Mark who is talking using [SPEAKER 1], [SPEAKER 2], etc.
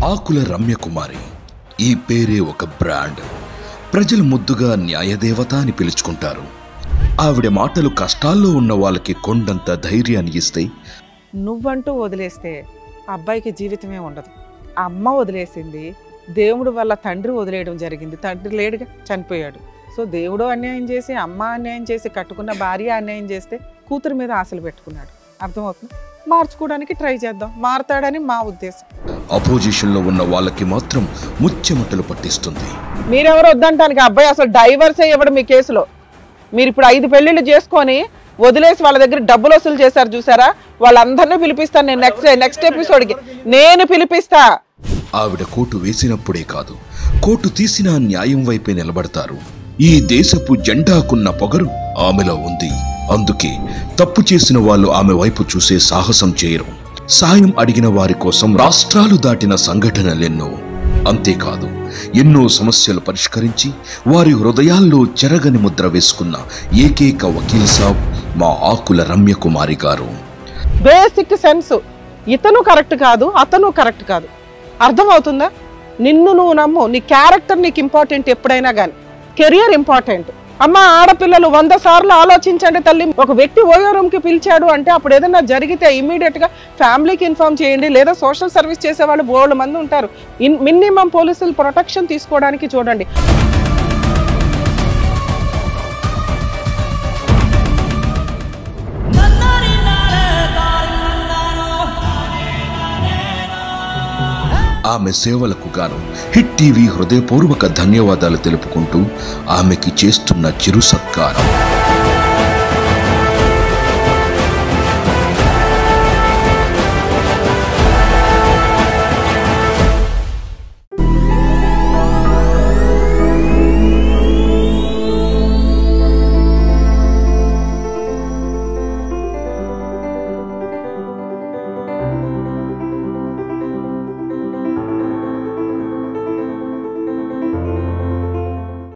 [SPEAKER 1] ఆకుల రమ్యకుమారి ఈ పేరే ఒక బ్రాండ్. ప్రజలు ముద్దుగా న్యాయదేవత అని పిలుచుకుంటారు. ఆవిడ మాటలు కష్టాల్లో ఉన్న వాళ్ళకి కొండంత ధైర్యాన్ని ఇస్తాయి.
[SPEAKER 2] నువ్వంటూ వదిలేస్తే అబ్బాయికి జీవితమే ఉండదు. అమ్మ వదిలేసింది, దేవుడు వల్ల తండ్రి వదిలేయడం జరిగింది. తండ్రి లేడుగా, చనిపోయాడు. సో దేవుడు అన్యాయం చేసి, అమ్మ అన్యాయం చేసి, కట్టుకున్న భార్య అన్యాయం చేస్తే కూతురు మీద ఆశలు పెట్టుకున్నాడు. అర్థమవుతుంది. మార్చుకోవడానికి ట్రై చేద్దాం, మారతాడని మా ఉద్దేశం.
[SPEAKER 1] అపోజిషన్ లో ఉన్న వాళ్ళకి మాత్రం ముచ్చెమటలు పట్టిస్తుంది.
[SPEAKER 2] మీరెవరు వద్దంటానికి? అబ్బాయి అసలు డైవర్స్ ఇవ్వడం మీ కేసులో. మీరు ఇప్పుడు 5 పెళ్లిళ్ళు చేసుకొని వదిలేసి వాళ్ళ దగ్గర డబ్బులు వసూలు చేశారు చూసారా, వాళ్ళందరినీ పిలిపిస్తాను నేను. నెక్స్ట్ ఎపిసోడ్కి నేను పిలిపిస్తా.
[SPEAKER 1] ఆవిడ కోటు వేసినప్పుడే కాదు, కోటు తీసిన న్యాయం వైపే నిలబడతారు. ఈ దేశపు జెండాకున్న పొగరు ఆమెలో ఉంది. అందుకే తప్పు చేసిన వాళ్ళు ఆమె వైపు చూసే సాహసం చేయరు. సాయం అడిగిన వారి కోసం రాష్ట్రాలు దాటిన సంఘటనలెన్నో. అంతేకాదు, ఎన్నో సమస్యలు పరిష్కరించి వారి హృదయాల్లో చెరగని ముద్ర వేసుకున్న ఏకైక వకీల్ సాబ్ మా ఆకుల రమ్యకుమారి గారు.
[SPEAKER 2] బేసిక్ సెన్స్, ఇతను కరెక్ట్ కాదు, అతను కరెక్ట్ కాదు. అర్థమవుతుందా? నిన్ను నువ్వు నమ్ము. నీ క్యారెక్టర్ నీకు ఇంపార్టెంట్. ఎప్పుడైనా కానీ కెరియర్ ఇంపార్టెంట్. అమ్మ, ఆడపిల్లలు 100 సార్లు ఆలోచించండి తల్లి. ఒక వ్యక్తి ఓయో రూమ్కి పిలిచాడు అంటే అప్పుడు ఏదైనా జరిగితే ఇమీడియట్గా ఫ్యామిలీకి ఇన్ఫార్మ్ చేయండి. లేదా సోషల్ సర్వీస్ చేసే వాళ్ళు 3 మంది ఉంటారు. మినిమం పోలీసులు ప్రొటెక్షన్ తీసుకోవడానికి చూడండి.
[SPEAKER 1] ఆమె సేవలకు గాను హిట్ టీవీ హృదయపూర్వక ధన్యవాదాలు తెలుపుకుంటూ ఆమెకి చేస్తున్న చిరు సత్కారం.